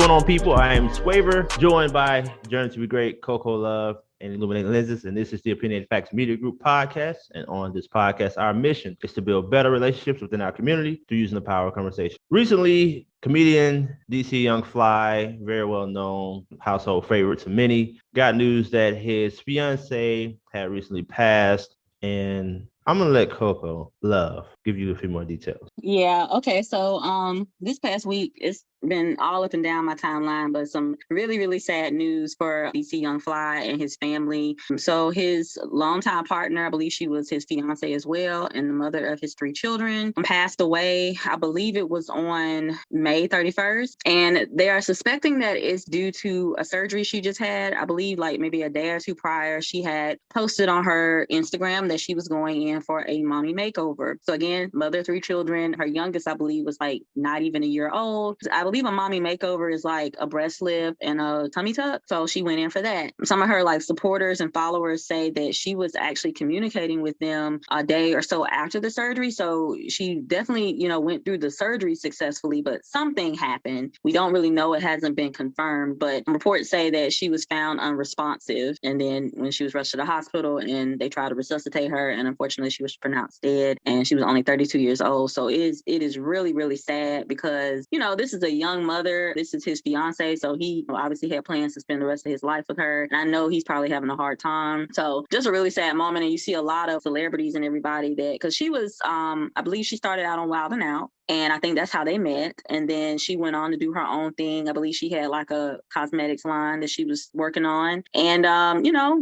going on, people? I am Swaver, joined by Journey to be Great, Coco Love, and Illuminating Lenses, and this is the Opinionated Facts Media Group podcast. And on this podcast, our mission is to build better relationships within our community through using the power of conversation. Recently, comedian DC Young Fly, very well known, household favorite to many, got news that his fiance had recently passed, and I'm gonna let Coco Love give you a few more details. Yeah. Okay. So, this past week it's been all up and down my timeline, but some really, really sad news for DC Young Fly and his family. So his longtime partner, I believe she was his fiance as well, and the mother of his 3 children, passed away. I believe it was on May 31st, and they are suspecting that it's due to a surgery she just had. I believe like maybe a day or two prior, she had posted on her Instagram that she was going in for a mommy makeover. So again, mother, 3 children. Her youngest, I believe, was like not even a year old. I believe a mommy makeover is like a breast lift and a tummy tuck. So she went in for that. Some of her like supporters and followers say that she was actually communicating with them a day or so after the surgery. So she definitely, went through the surgery successfully, but something happened. We don't really know. It hasn't been confirmed, but reports say that she was found unresponsive. And then when she was rushed to the hospital and they tried to resuscitate her, and unfortunately she was pronounced dead, and she was only 32 years old. So it is really, really sad because, this is a young mother. This is his fiance. So he obviously had plans to spend the rest of his life with her. And I know he's probably having a hard time. So just a really sad moment. And you see a lot of celebrities and everybody that, because she was, I believe she started out on Wild 'N Out. And I think that's how they met. And then she went on to do her own thing. I believe she had like a cosmetics line that she was working on. And,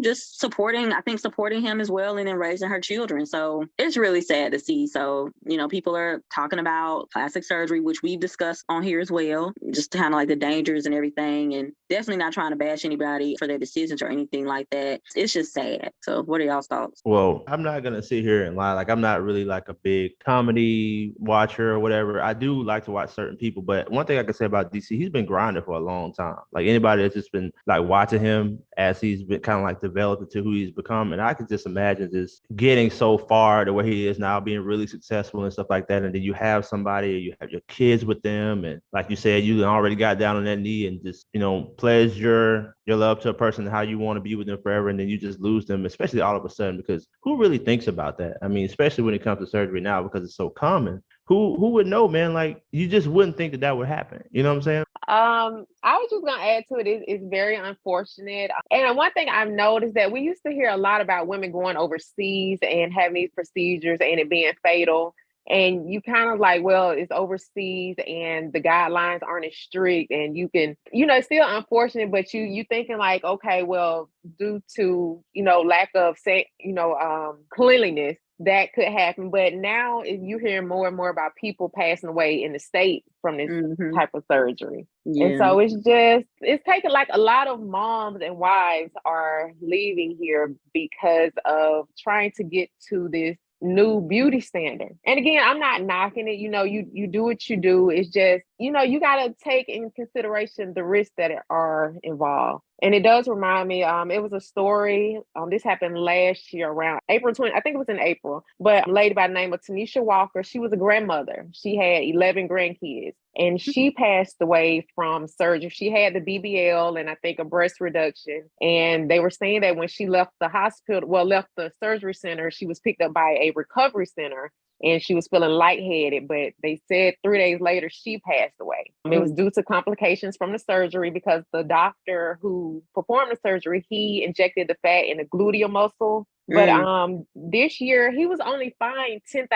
just supporting him as well, and then raising her children. So it's really sad to see. So, people are talking about plastic surgery, which we've discussed on here as well, just kind of like the dangers and everything. And definitely not trying to bash anybody for their decisions or anything like that. It's just sad. So what are y'all's thoughts? Well, I'm not going to sit here and lie. Like, I'm not really like a big comedy watcher or whatever. I do like to watch certain people, but one thing I can say about DC, he's been grinding for a long time. Like anybody that's just been like watching him as he's been kind of like developed into who he's become. And I could just imagine just getting so far to where he is now, being really successful and stuff like that. And then you have somebody, you have your kids with them. And like you said, you already got down on that knee and just, pledge your love to a person, how you want to be with them forever. And then you just lose them, especially all of a sudden, because who really thinks about that? I mean, especially when it comes to surgery now, because it's so common. Who would know, man? Like, you just wouldn't think that would happen. You know what I'm saying? I was just gonna add to it. It's very unfortunate. And one thing I've noticed that we used to hear a lot about women going overseas and having these procedures and it being fatal. And you kind of like, well, it's overseas and the guidelines aren't as strict, and you can, it's still unfortunate, but you thinking like, okay, well, due to, lack of cleanliness, that could happen. But now you hear more and more about people passing away in the States from this type of surgery. Yeah. And so it's taking like a lot of moms and wives are leaving here because of trying to get to this new beauty standard. And again, I'm not knocking it. You do what you do. It's just, you got to take in consideration the risks that are involved. And it does remind me, it was a story, this happened last year around April 20, I think it was in April, but a lady by the name of Tanisha Walker, she was a grandmother. She had 11 grandkids, and she passed away from surgery. She had the BBL and I think a breast reduction. And they were saying that when she left the surgery center, she was picked up by a recovery center. And she was feeling lightheaded, but they said 3 days later, she passed away. It was due to complications from the surgery because the doctor who performed the surgery, he injected the fat in the gluteal muscle. But this year, he was only fined $10,000,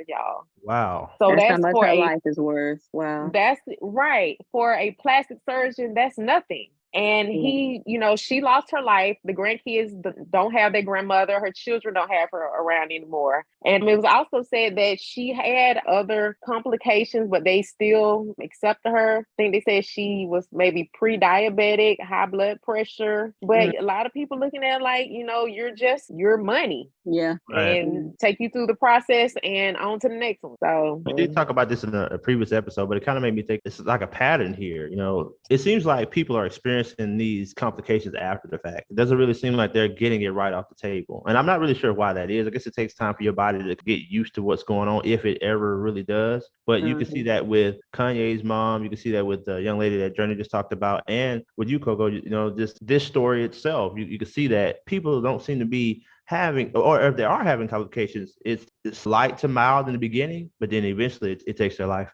y'all. Wow. So that's how much her life is worth. Wow. That's right. For a plastic surgeon, that's nothing. And he, she lost her life. The grandkids don't have their grandmother. Her children don't have her around anymore. And it was also said that she had other complications, but they still accepted her. I think they said she was maybe pre-diabetic, high blood pressure. But a lot of people looking at it like, you're money. Yeah. And take you through the process and on to the next one. So we did talk about this in a previous episode, but it kind of made me think it's like a pattern here. You know, it seems like people are experiencing these complications after the fact. It doesn't really seem like they're getting it right off the table. And I'm not really sure why that is. I guess it takes time for your body to get used to what's going on, if it ever really does. But you can see that with Kanye's mom. You can see that with the young lady that Journey just talked about. And with you, Coco, you know, just this story itself, you can see that people don't seem to be having, or if they are having complications, it's light to mild in the beginning, but then eventually it takes their life.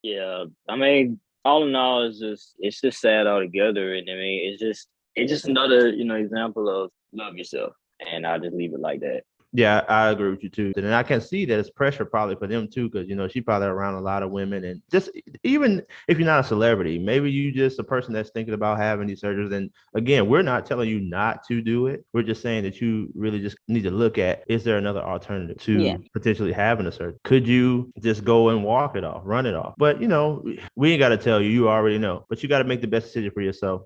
Yeah, I mean, all in all, it's just sad altogether, and I mean, it's just another example of love yourself, and I'll just leave it like that. Yeah, I agree with you too. And I can see that it's pressure probably for them too, because, you know, she's probably around a lot of women. And just even if you're not a celebrity, maybe you just a person that's thinking about having these surgeries. And again, we're not telling you not to do it. We're just saying that you really just need to look at, is there another alternative to potentially having a surgery? Could you just go and walk it off, run it off? But, you know, we ain't got to tell you. You already know. But you got to make the best decision for yourself.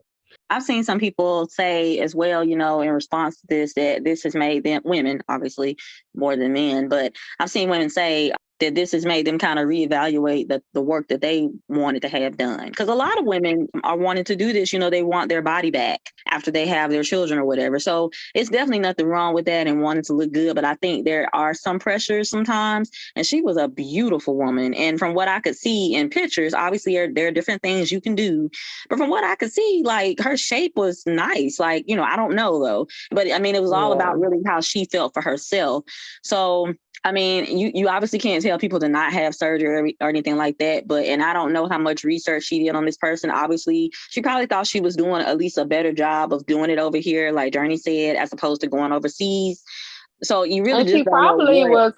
I've seen some people say as well, you know, in response to this, that this has made them, women, obviously more than men, but I've seen women say that this has made them kind of reevaluate the work that they wanted to have done. Because a lot of women are wanting to do this, you know, they want their body back after they have their children or whatever. So it's definitely nothing wrong with that and wanting to look good. But I think there are some pressures sometimes. And she was a beautiful woman. And from what I could see in pictures, obviously there are different things you can do. But from what I could see, like her shape was nice. Like, you know, I don't know though. But I mean, it was all about really how she felt for herself. So I mean, you obviously can't tell people to not have surgery or anything like that. And I don't know how much research she did on this person. Obviously, she probably thought she was doing at least a better job of doing it over here, like Journey said, as opposed to going overseas. So you really just she probably was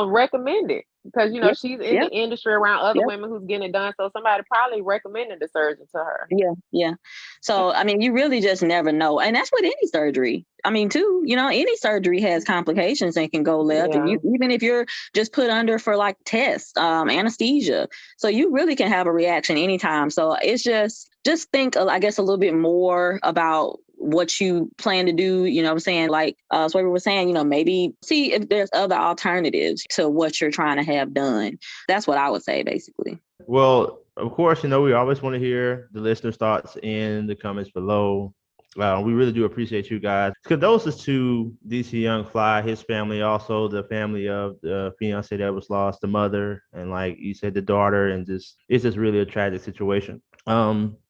recommended because, you know, she's in the industry around other women who's getting it done. So somebody probably recommended the surgeon to her. Yeah. So, I mean, you really just never know. And that's with any surgery. I mean, too, you know, any surgery has complications and can go left. And even if you're just put under for like tests, anesthesia. So you really can have a reaction anytime. So it's just think, I guess, a little bit more about what you plan to do, you know what I'm saying? Like Swaver was saying, you know, maybe see if there's other alternatives to what you're trying to have done. That's what I would say, basically. Well, of course, you know, we always want to hear the listeners' thoughts in the comments below. We really do appreciate you guys. Condolences to DC Young Fly, his family, also the family of the fiance that was lost, the mother, and like you said, the daughter, and it's just really a tragic situation.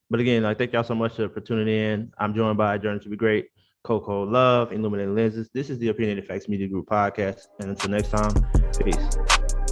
But again, I thank y'all so much for tuning in. I'm joined by Journey to Be Great, Coco Love, Illuminated Lenses. This is the Opinionated Facts Media Group podcast. And until next time, peace.